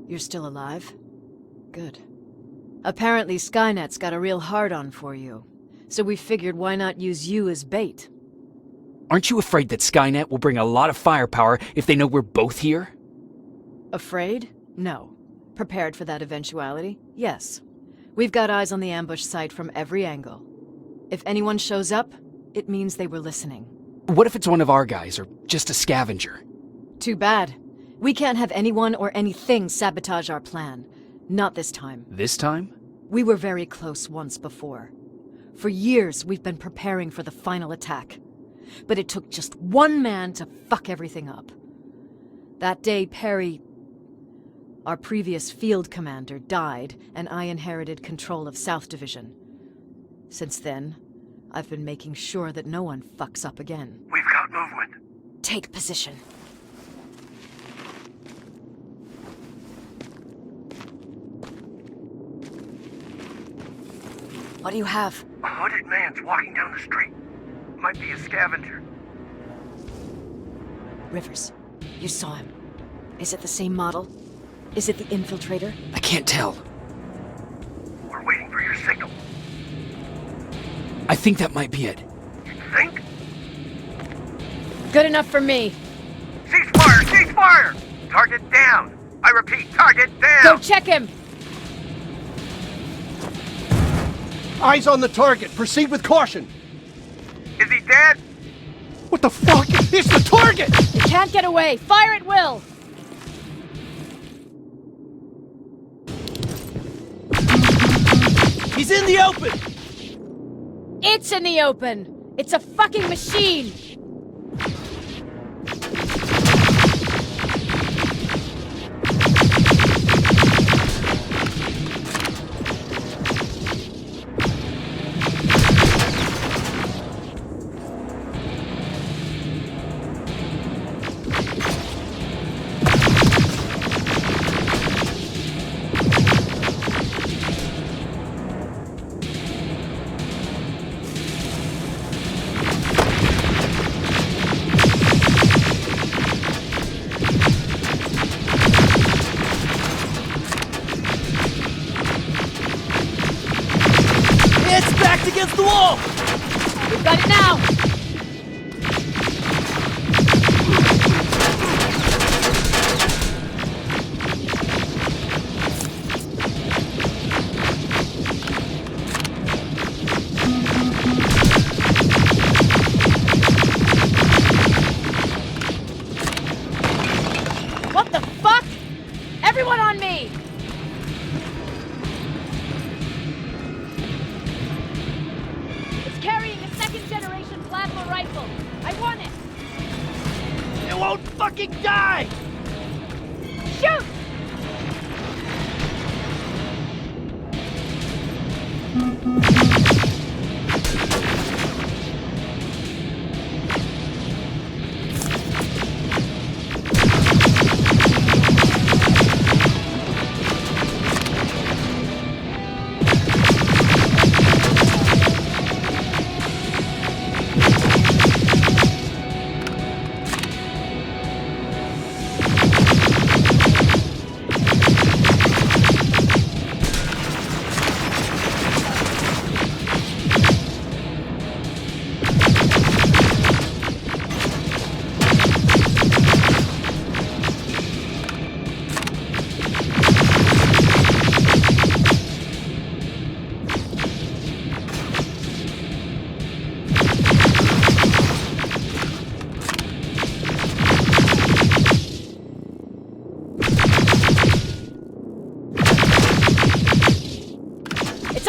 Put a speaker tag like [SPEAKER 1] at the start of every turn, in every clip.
[SPEAKER 1] You're still alive? Good. Apparently Skynet's got a real hard-on for you, so we figured why not use you as bait.
[SPEAKER 2] Aren't you afraid that Skynet will bring a lot of firepower if they know we're both here?
[SPEAKER 1] Afraid? No. Prepared for that eventuality? Yes. We've got eyes on the ambush site from every angle. If anyone shows up, it means they were listening.
[SPEAKER 2] What if it's one of our guys, or just a scavenger?
[SPEAKER 1] Too bad. We can't have anyone or anything sabotage our plan. Not this time.
[SPEAKER 2] This time?
[SPEAKER 1] We were very close once before. For years, we've been preparing for the final attack. But it took just one man to fuck everything up. That day, Perry, our previous field commander, died, and I inherited control of South Division. Since then, I've been making sure that no one fucks up again.
[SPEAKER 3] We've got movement.
[SPEAKER 1] Take position. What do you have?
[SPEAKER 3] A hooded man's walking down the street. Might be a scavenger.
[SPEAKER 1] Rivers, you saw him. Is it the same model? Is it the infiltrator?
[SPEAKER 2] I can't tell.
[SPEAKER 3] We're waiting for your signal.
[SPEAKER 2] I think that might be it.
[SPEAKER 3] You think?
[SPEAKER 1] Good enough for me.
[SPEAKER 3] Cease fire! Cease fire! Target down! I repeat, target down!
[SPEAKER 1] Go check him!
[SPEAKER 4] Eyes on the target. Proceed with caution.
[SPEAKER 3] Is he dead?
[SPEAKER 4] What the fuck? It's the target!
[SPEAKER 1] You can't get away! Fire at will!
[SPEAKER 4] He's in the open!
[SPEAKER 1] It's in the open! It's a fucking machine!
[SPEAKER 4] Against the wall!
[SPEAKER 1] We've got it now! What the fuck? Everyone on me! Carrying a second-generation plasma rifle. I want it.
[SPEAKER 4] You won't fucking die!
[SPEAKER 1] Shoot!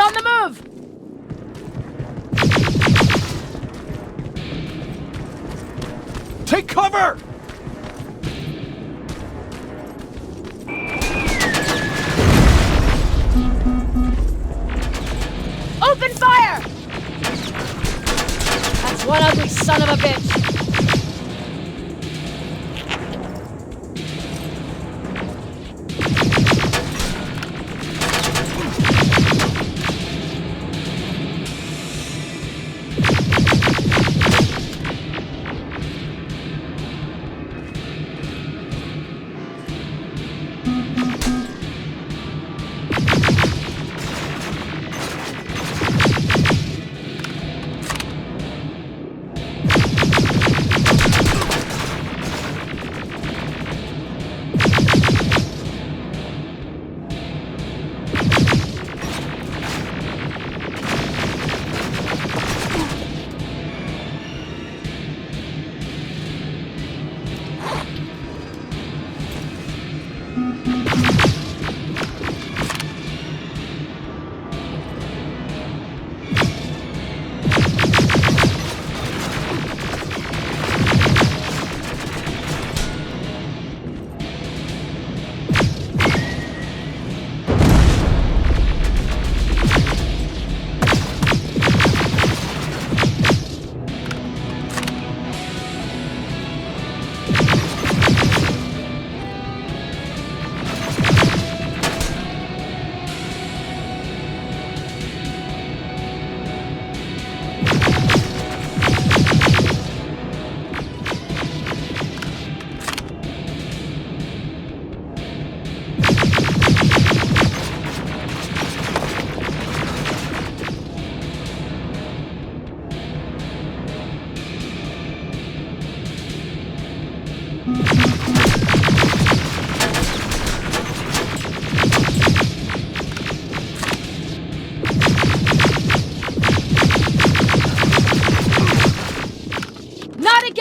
[SPEAKER 1] On the move!
[SPEAKER 4] Take cover!
[SPEAKER 1] Open fire! That's one ugly son of a bitch!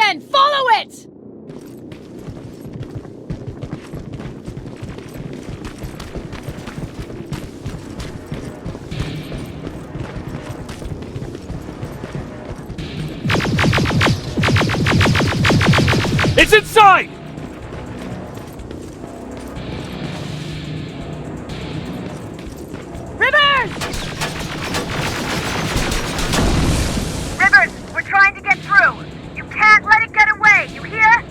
[SPEAKER 1] then! Follow it!
[SPEAKER 2] It's inside!
[SPEAKER 1] Rivers!
[SPEAKER 5] Rivers, we're trying to get through. You can't let it get away, you hear?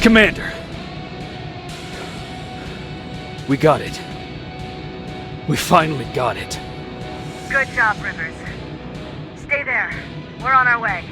[SPEAKER 2] Commander! We got it. We finally got it.
[SPEAKER 5] Good job, Rivers. Stay there. We're on our way.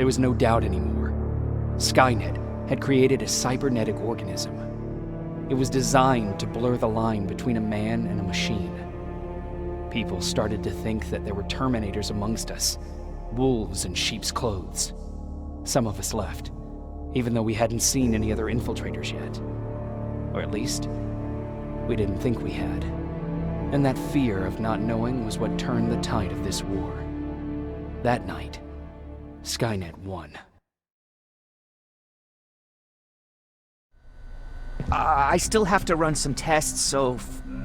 [SPEAKER 2] There was no doubt anymore. Skynet had created a cybernetic organism. It was designed to blur the line between a man and a machine. People started to think that there were Terminators amongst us, wolves in sheep's clothes. Some of us left, even though we hadn't seen any other infiltrators yet. Or at least, we didn't think we had. And that fear of not knowing was what turned the tide of this war. That night, Skynet won.
[SPEAKER 6] I still have to run some tests, so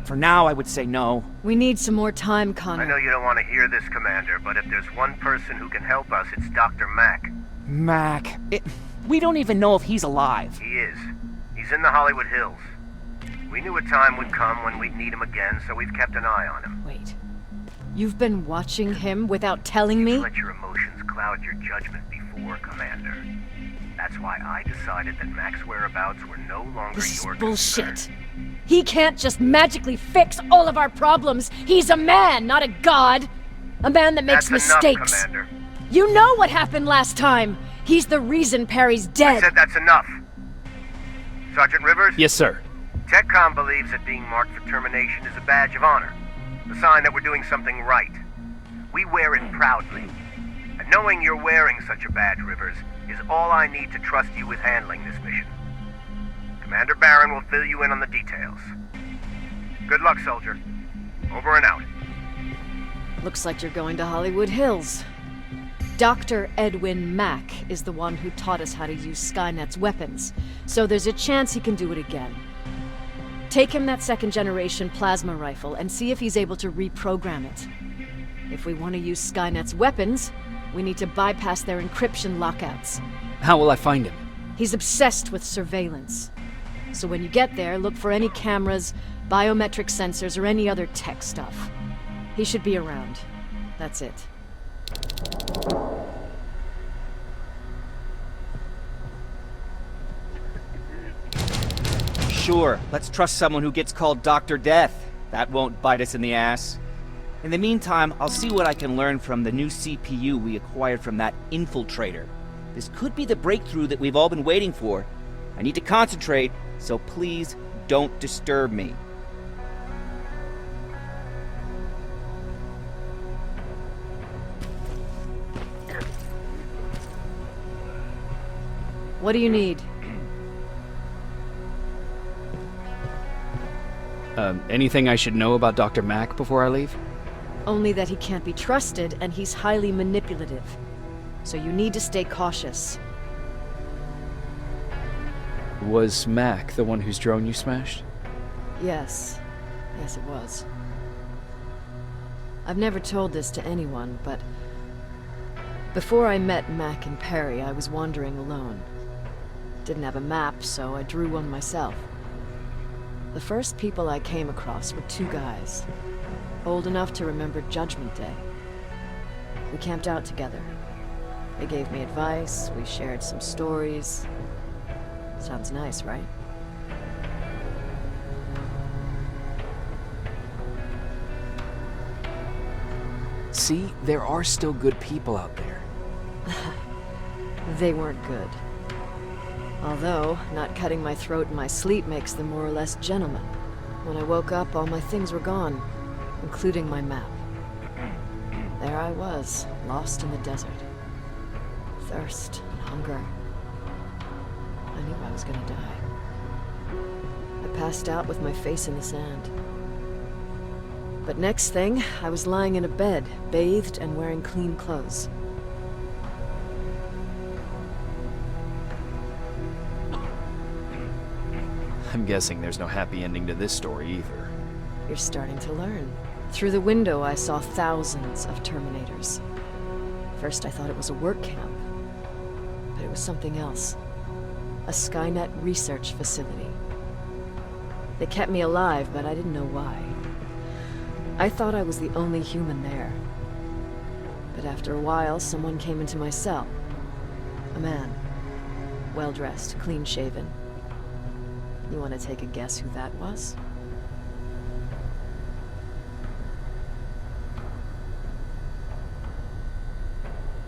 [SPEAKER 6] for now I would say no.
[SPEAKER 1] We need some more time, Connor.
[SPEAKER 3] I know you don't want to hear this, Commander, but if there's one person who can help us, it's Dr. Mack.
[SPEAKER 6] Mac, we don't even know if he's alive.
[SPEAKER 3] He is. He's in the Hollywood Hills. We knew a time would come when we'd need him again, so we've kept an eye on him.
[SPEAKER 1] Wait. You've been watching him without telling me?
[SPEAKER 3] Let your emotions cloud your judgment before, Commander. That's why I decided that Mack's whereabouts were no longer
[SPEAKER 1] This is
[SPEAKER 3] your
[SPEAKER 1] bullshit.
[SPEAKER 3] concern.
[SPEAKER 1] He can't just magically fix all of our problems. He's a man, not a god. A man that makes
[SPEAKER 3] That's
[SPEAKER 1] mistakes.
[SPEAKER 3] enough, Commander.
[SPEAKER 1] You know what happened last time. He's the reason Perry's
[SPEAKER 3] I
[SPEAKER 1] dead.
[SPEAKER 3] said that's enough. Sergeant Rivers?
[SPEAKER 2] Yes, sir.
[SPEAKER 3] TechCom believes that being marked for termination is a badge of honor, a sign that we're doing something right. We wear it proudly. And knowing you're wearing such a badge, Rivers, is all I need to trust you with handling this mission. Commander Barron will fill you in on the details. Good luck, soldier. Over and out.
[SPEAKER 1] Looks like you're going to Hollywood Hills. Dr. Edwin Mack is the one who taught us how to use Skynet's weapons, so there's a chance he can do it again. Take him that second-generation plasma rifle and see if he's able to reprogram it. If we want to use Skynet's weapons, we need to bypass their encryption lockouts.
[SPEAKER 2] How will I find him?
[SPEAKER 1] He's obsessed with surveillance. So when you get there, look for any cameras, biometric sensors, or any other tech stuff. He should be around. That's it.
[SPEAKER 6] Sure, let's trust someone who gets called Dr. Death. That won't bite us in the ass. In the meantime, I'll see what I can learn from the new CPU we acquired from that infiltrator. This could be the breakthrough that we've all been waiting for. I need to concentrate, so please don't disturb me.
[SPEAKER 1] What do you need?
[SPEAKER 2] Anything I should know about Dr. Mack before I leave?
[SPEAKER 1] Only that he can't be trusted and he's highly manipulative. So you need to stay cautious.
[SPEAKER 2] Was Mack the one whose drone you smashed?
[SPEAKER 1] Yes. Yes, it was. I've never told this to anyone, but before I met Mac and Perry, I was wandering alone. Didn't have a map, so I drew one myself. The first people I came across were two guys, old enough to remember Judgment Day. We camped out together. They gave me advice, we shared some stories. Sounds nice, right?
[SPEAKER 2] See, there are still good people out there.
[SPEAKER 1] They weren't good. Although, not cutting my throat in my sleep makes them more or less gentlemen. When I woke up, all my things were gone, including my map. There I was, lost in the desert. Thirst and hunger. I knew I was gonna die. I passed out with my face in the sand. But next thing, I was lying in a bed, bathed and wearing clean clothes.
[SPEAKER 2] I'm guessing there's no happy ending to this story either.
[SPEAKER 1] You're starting to learn. Through the window, I saw thousands of Terminators. First, I thought it was a work camp. But it was something else. A Skynet research facility. They kept me alive, but I didn't know why. I thought I was the only human there. But after a while, someone came into my cell. A man. Well-dressed, clean-shaven. You want to take a guess who that was?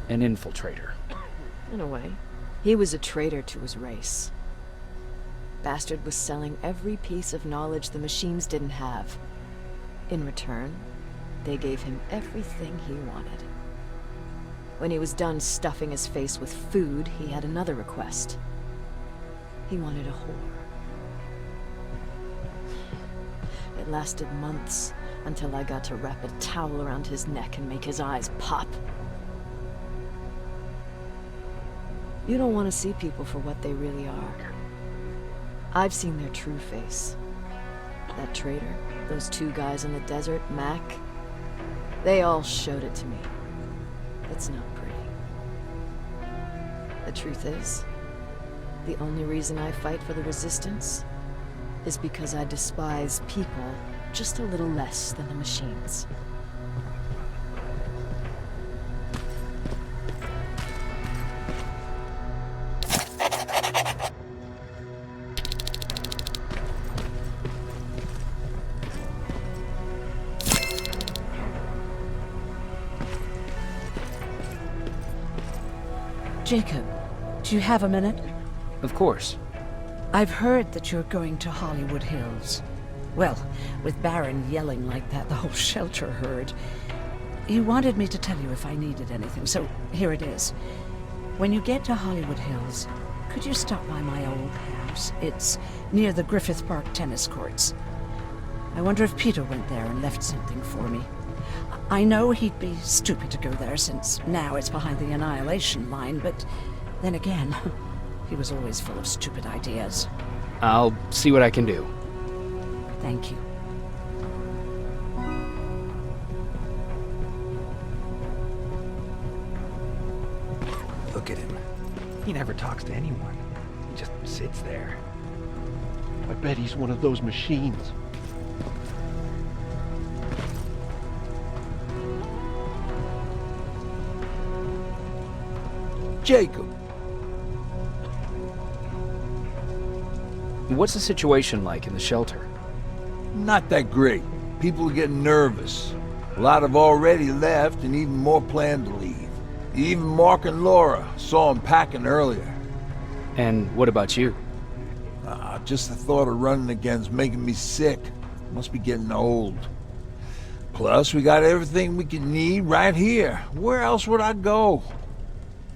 [SPEAKER 2] An infiltrator.
[SPEAKER 1] In a way. He was a traitor to his race. Bastard was selling every piece of knowledge the machines didn't have. In return, they gave him everything he wanted. When he was done stuffing his face with food, he had another request. He wanted a whore. It lasted months, until I got to wrap a towel around his neck and make his eyes pop. You don't want to see people for what they really are. I've seen their true face. That traitor, those two guys in the desert, Mac, they all showed it to me. It's not pretty. The truth is, the only reason I fight for the Resistance is because I despise people just a little less than the machines.
[SPEAKER 7] Jacob, do you have a minute?
[SPEAKER 2] Of course.
[SPEAKER 7] I've heard that you're going to Hollywood Hills. Well, with Baron yelling like that, the whole shelter heard. He wanted me to tell you if I needed anything, so here it is. When you get to Hollywood Hills, could you stop by my old house? It's near the Griffith Park tennis courts. I wonder if Peter went there and left something for me. I know he'd be stupid to go there since now it's behind the Annihilation line, but then again, he was always full of stupid ideas.
[SPEAKER 2] I'll see what I can do.
[SPEAKER 7] Thank you.
[SPEAKER 8] Look at him. He never talks to anyone. He just sits there.
[SPEAKER 4] I bet he's one of those machines.
[SPEAKER 9] Jacob.
[SPEAKER 2] What's the situation like in the shelter?
[SPEAKER 9] Not that great. People are getting nervous. A lot have already left, and even more plan to leave. Even Mark and Laura saw him packing earlier.
[SPEAKER 2] And what about you?
[SPEAKER 9] Just the thought of running again's making me sick. Must be getting old. Plus, we got everything we can need right here. Where else would I go?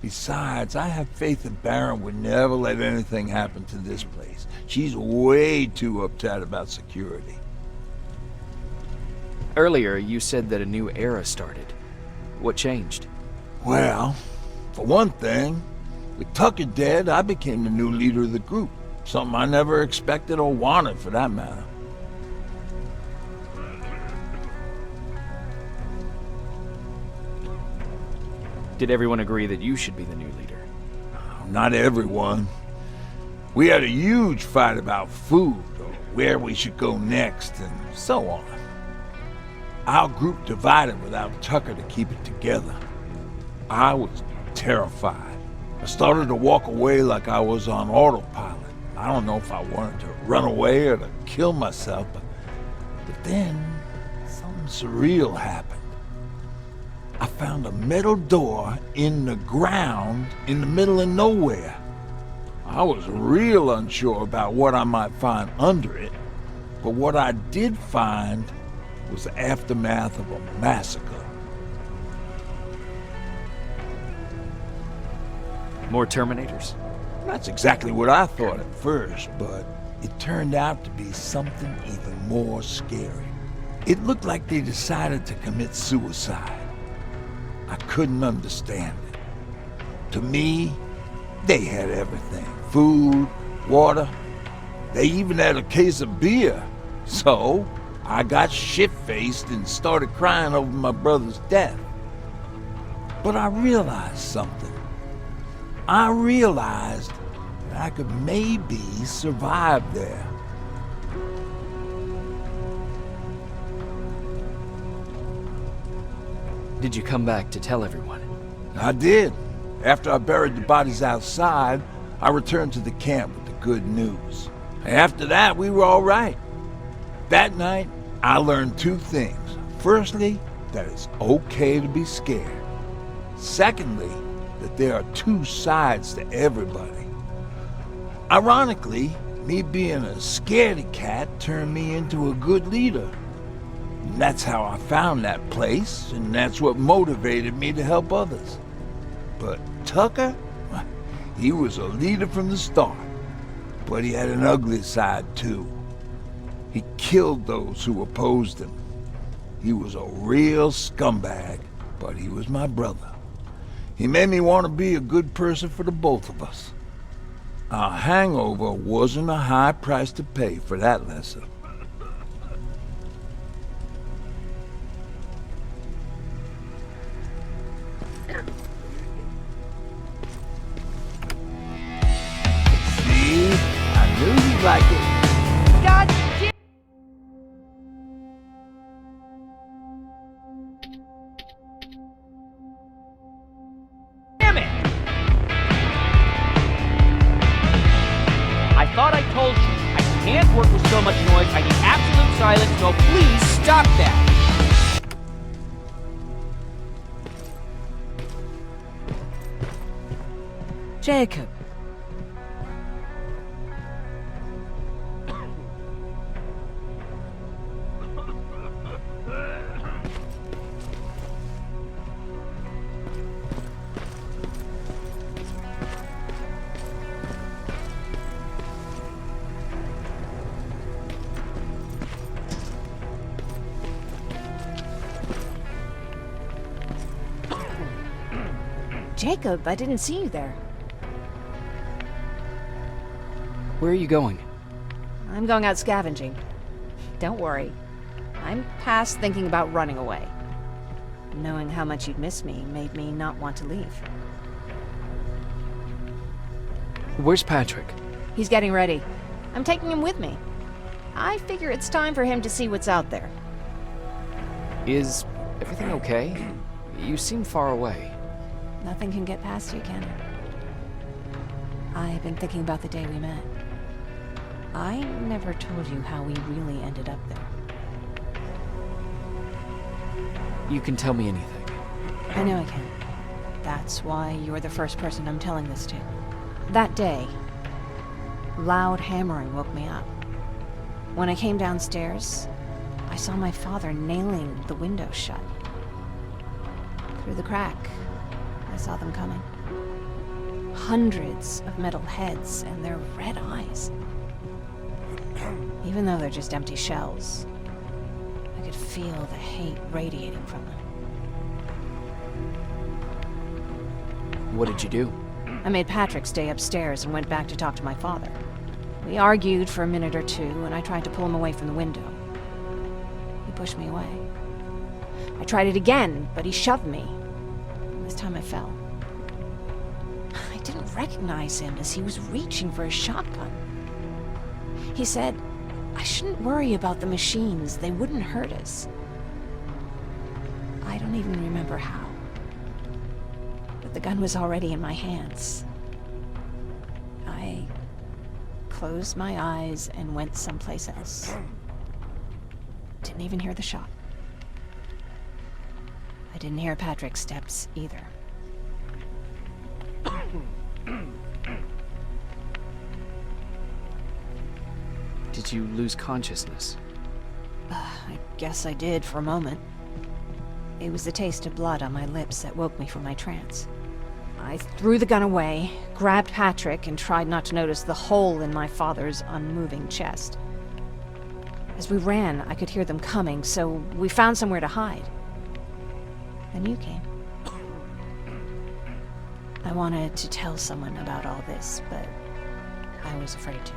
[SPEAKER 9] Besides, I have faith that Baron would never let anything happen to this place. She's way too uptight about security.
[SPEAKER 2] Earlier, you said that a new era started. What changed?
[SPEAKER 9] Well, for one thing, with Tucker dead, I became the new leader of the group. Something I never expected or wanted, for that matter.
[SPEAKER 2] Did everyone agree that you should be the new leader?
[SPEAKER 9] Not everyone. We had a huge fight about food, or where we should go next, and so on. Our group divided without Tucker to keep it together. I was terrified. I started to walk away like I was on autopilot. I don't know if I wanted to run away or to kill myself, but then something surreal happened. I found a metal door in the ground in the middle of nowhere. I was real unsure about what I might find under it, but what I did find was the aftermath of a massacre.
[SPEAKER 2] More Terminators?
[SPEAKER 9] That's exactly what I thought at first, but it turned out to be something even more scary. It looked like they decided to commit suicide. I couldn't understand it. To me, they had everything. Food, water. They even had a case of beer. So, I got shit-faced and started crying over my brother's death. But I realized something. I realized that I could maybe survive there.
[SPEAKER 2] Did you come back to tell everyone?
[SPEAKER 9] I did. After I buried the bodies outside, I returned to the camp with the good news. After that, we were all right. That night, I learned two things. Firstly, that it's okay to be scared. Secondly, that there are two sides to everybody. Ironically, me being a scaredy cat turned me into a good leader. And that's how I found that place, and that's what motivated me to help others. But Tucker, he was a leader from the start, but he had an ugly side too. He killed those who opposed him. He was a real scumbag, but he was my brother. He made me want to be a good person for the both of us. Our hangover wasn't a high price to pay for that lesson. See? I knew you'd like it.
[SPEAKER 5] God
[SPEAKER 6] Damn it! I thought I told you, I can't work with so much noise. I need absolute silence, so please stop that!
[SPEAKER 7] Jacob.
[SPEAKER 10] Jacob, I didn't see you there.
[SPEAKER 2] Where are you going?
[SPEAKER 10] I'm going out scavenging. Don't worry. I'm past thinking about running away. Knowing how much you'd miss me made me not want to leave.
[SPEAKER 2] Where's Patrick?
[SPEAKER 10] He's getting ready. I'm taking him with me. I figure it's time for him to see what's out there.
[SPEAKER 2] Is everything okay? You seem far away.
[SPEAKER 10] Nothing can get past you, can it? I've been thinking about the day we met. I never told you how we really ended up there.
[SPEAKER 2] You can tell me anything.
[SPEAKER 10] I know I can. That's why you're the first person I'm telling this to. That day, loud hammering woke me up. When I came downstairs, I saw my father nailing the window shut. Through the crack, I saw them coming. Hundreds of metal heads and their red eyes. Even though they're just empty shells, I could feel the hate radiating from them.
[SPEAKER 2] What did you do?
[SPEAKER 10] I made Patrick stay upstairs and went back to talk to my father. We argued for a minute or two, and I tried to pull him away from the window. He pushed me away. I tried it again, but he shoved me. This time I fell. I didn't recognize him as he was reaching for his shotgun. He said, I shouldn't worry about the machines. They wouldn't hurt us. I don't even remember how. But the gun was already in my hands. I closed my eyes and went someplace else. Didn't even hear the shot. I didn't hear Patrick's steps either.
[SPEAKER 2] Did you lose consciousness?
[SPEAKER 10] I guess I did for a moment. It was the taste of blood on my lips that woke me from my trance. I threw the gun away, grabbed Patrick, and tried not to notice the hole in my father's unmoving chest. As we ran, I could hear them coming, so we found somewhere to hide. Then you came. I wanted to tell someone about all this, but I was afraid to.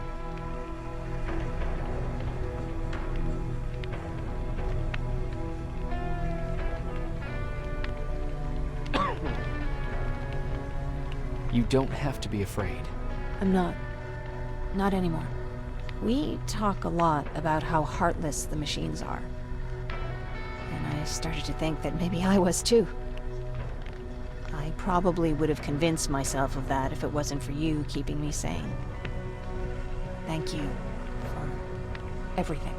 [SPEAKER 2] You don't have to be afraid.
[SPEAKER 10] I'm not. Not anymore. We talk a lot about how heartless the machines are. And I started to think that maybe I was too. I probably would have convinced myself of that if it wasn't for you keeping me sane. Thank you for everything.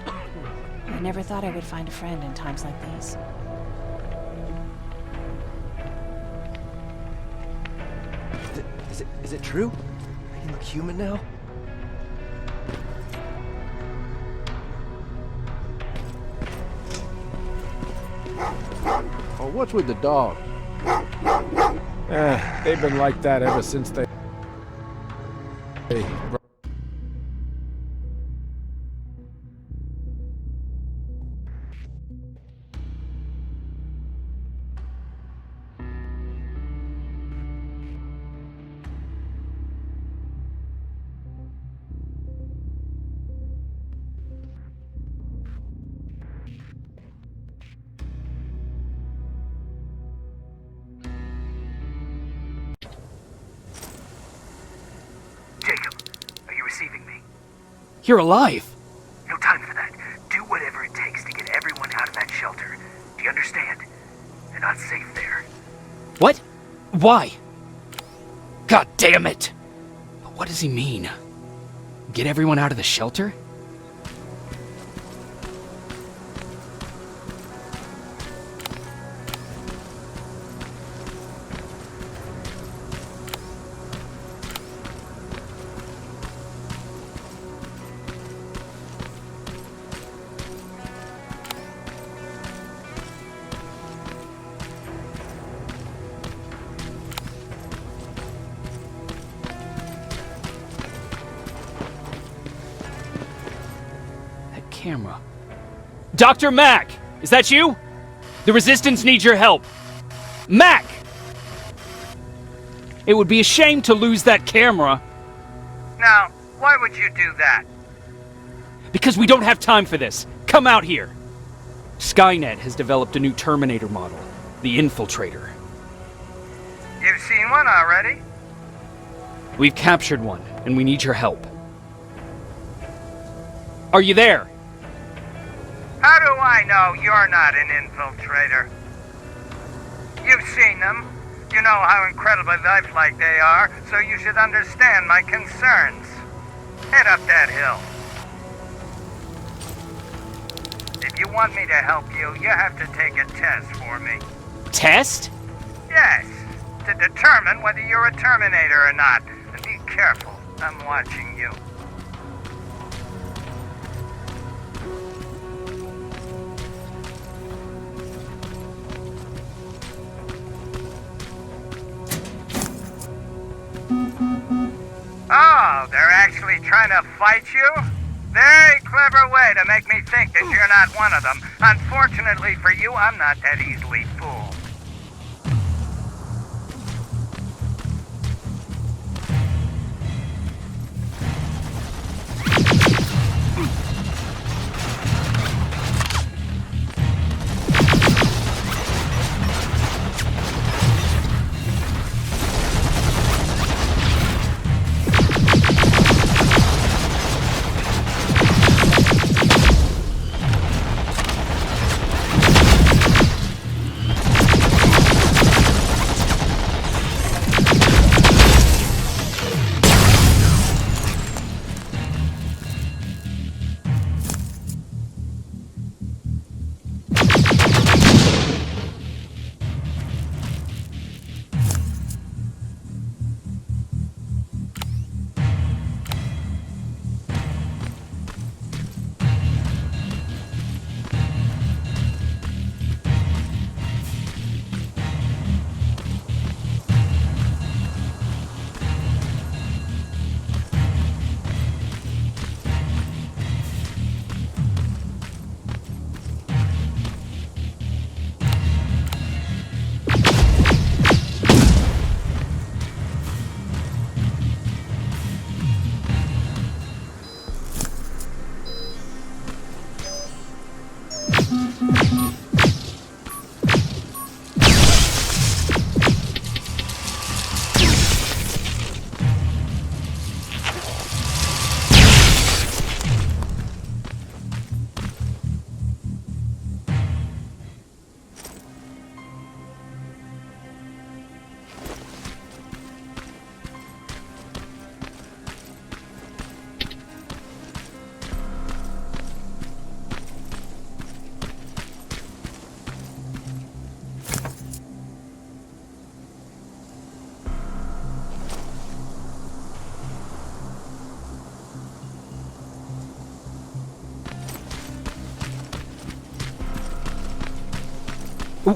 [SPEAKER 10] I never thought I would find a friend in times like these.
[SPEAKER 4] Is it true? I can look human now?
[SPEAKER 11] Oh, what's with the dogs? They've been like that ever since they...
[SPEAKER 3] Jacob, are you receiving me?
[SPEAKER 2] You're alive!
[SPEAKER 3] No time for that. Do whatever it takes to get everyone out of that shelter. Do you understand? They're not safe there.
[SPEAKER 2] What? Why? God damn it! But what does he mean? Get everyone out of the shelter? Camera. Dr. Mack! Is that you? The Resistance needs your help. Mack! It would be a shame to lose that camera.
[SPEAKER 3] Now, why would you do that?
[SPEAKER 2] Because we don't have time for this. Come out here. Skynet has developed a new Terminator model, the Infiltrator.
[SPEAKER 3] You've seen one already?
[SPEAKER 2] We've captured one, and we need your help. Are you there?
[SPEAKER 3] How do I know you're not an infiltrator? You've seen them. You know how incredibly lifelike they are, so you should understand my concerns. Head up that hill. If you want me to help you, you have to take a test for me.
[SPEAKER 2] Test?
[SPEAKER 3] Yes, to determine whether you're a Terminator or not. And be careful, I'm watching you. Oh, they're actually trying to fight you? Very clever way to make me think that you're not one of them. Unfortunately for you, I'm not that easily fooled.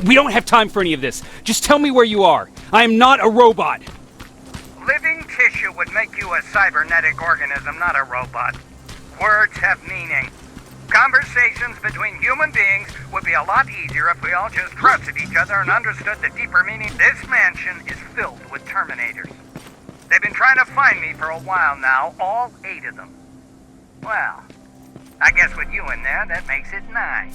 [SPEAKER 2] We don't have time for any of this. Just tell me where you are. I am not a robot.
[SPEAKER 3] Living tissue would make you a cybernetic organism, not a robot. Words have meaning. Conversations between human beings would be a lot easier if we all just trusted each other and understood the deeper meaning. This mansion is filled with Terminators. They've been trying to find me for a while now, all 8 of them. Well, I guess with you in there, that makes it 9.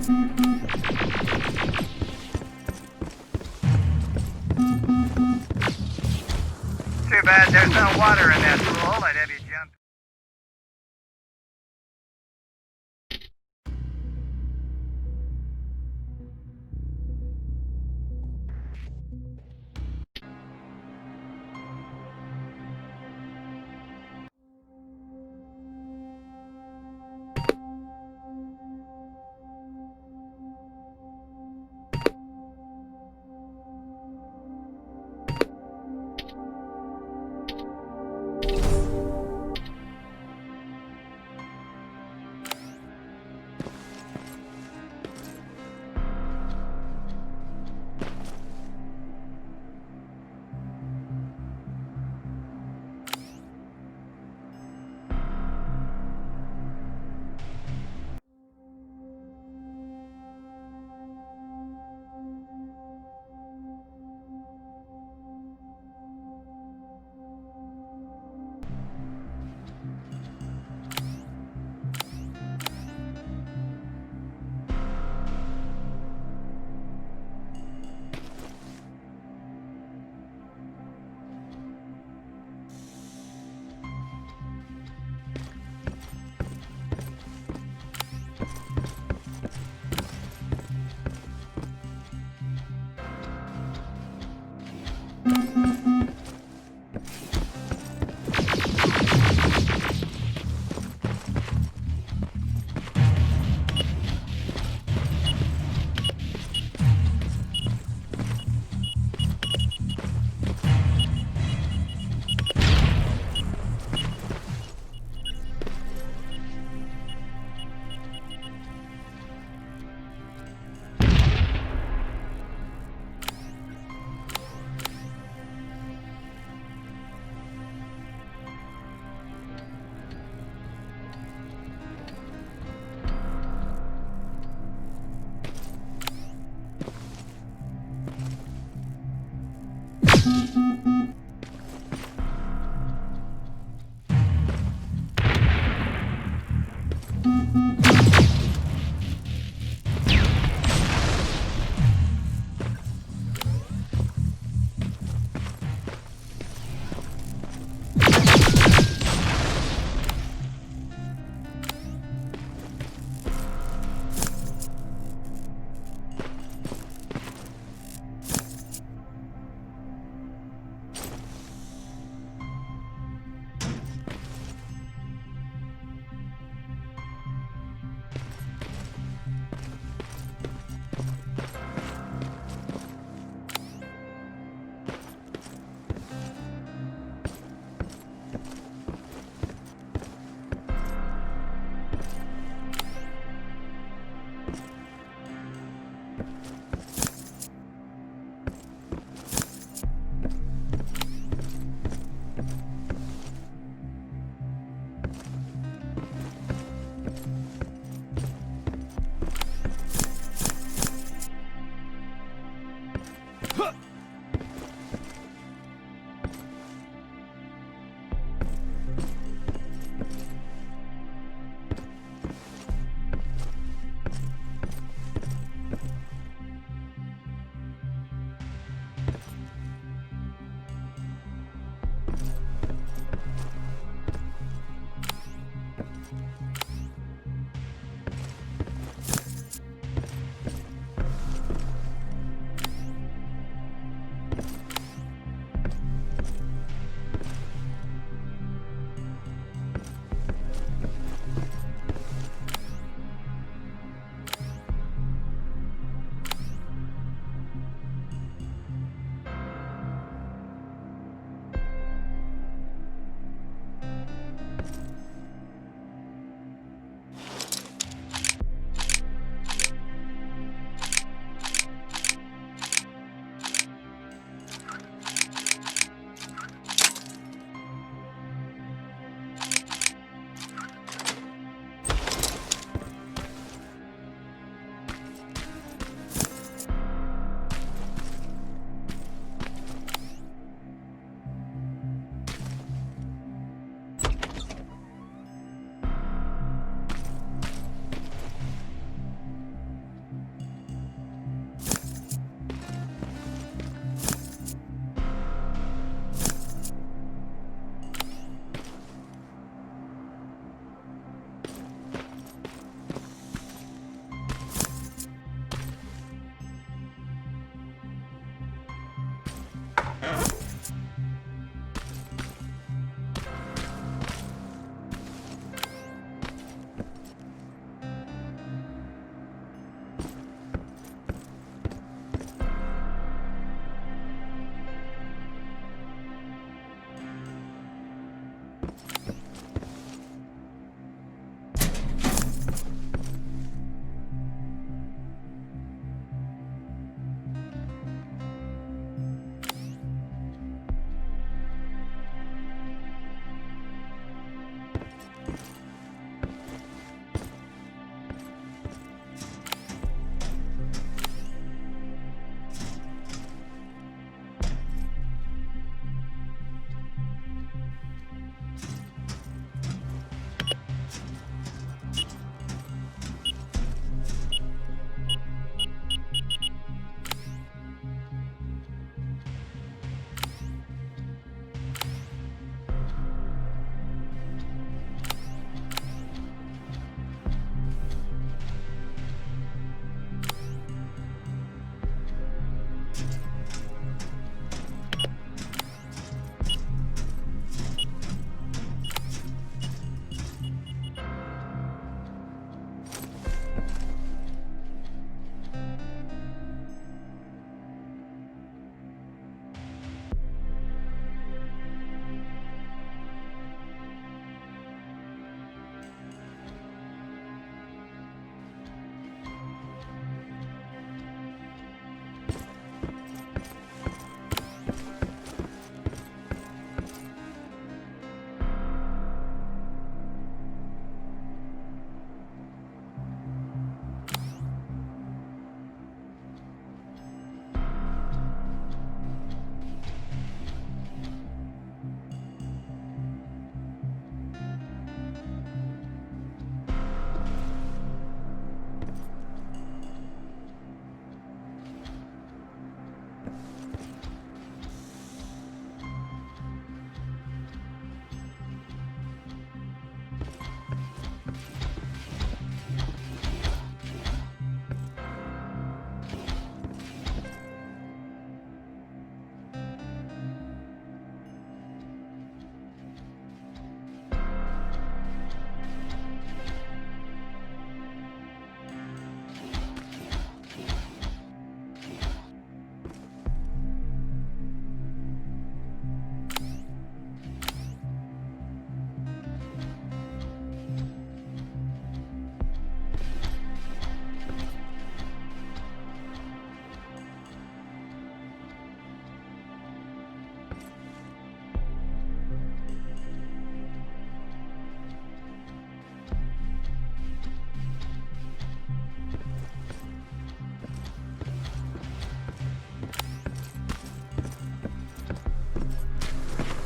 [SPEAKER 3] Too bad there's no water in that pool. I'd have you jump.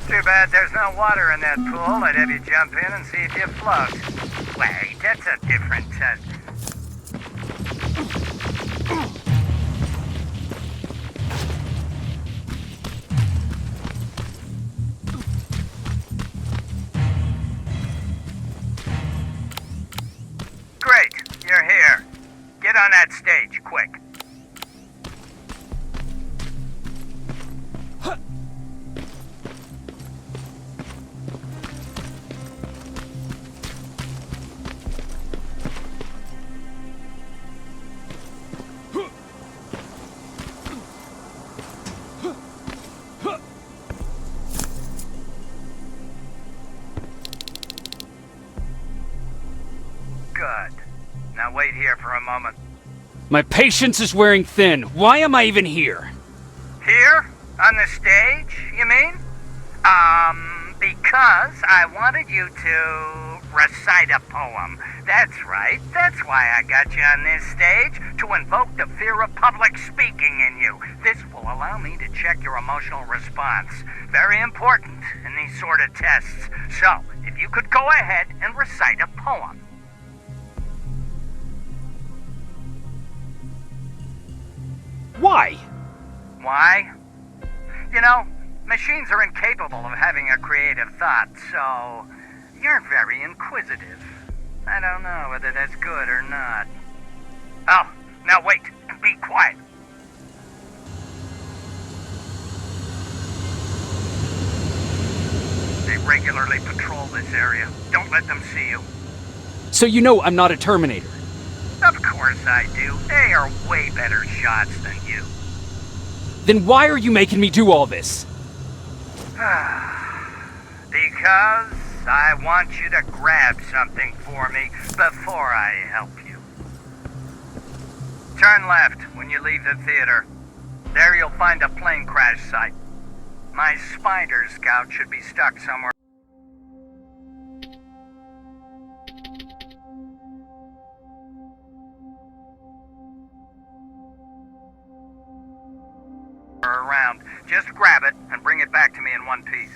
[SPEAKER 3] Too bad there's no water in that pool. I'd have you jump in and see if you float. Wait, that's a different test. Great, you're here. Get on that stage, quick. Good. Now wait here for a moment.
[SPEAKER 2] My patience is wearing thin. Why am I even here?
[SPEAKER 3] Here? On the stage, you mean? Because I wanted you to recite a poem. That's right. That's why I got you on this stage, to invoke the fear of public speaking in you. This will allow me to check your emotional response. Very important in these sort of tests. So, if you could go ahead and recite a poem.
[SPEAKER 2] Why?
[SPEAKER 3] Why? You know, machines are incapable of having a creative thought, so you're very inquisitive. I don't know whether that's good or not. Oh, now wait, and be quiet. They regularly patrol this area. Don't let them see you.
[SPEAKER 2] So you know I'm not a Terminator.
[SPEAKER 3] Of course I do. They are way better shots than you.
[SPEAKER 2] Then why are you making me do all this?
[SPEAKER 3] Because I want you to grab something for me before I help you. Turn left when you leave the theater. There you'll find a plane crash site. My spider scout should be stuck somewhere around. Just grab it and bring it back to me in one piece.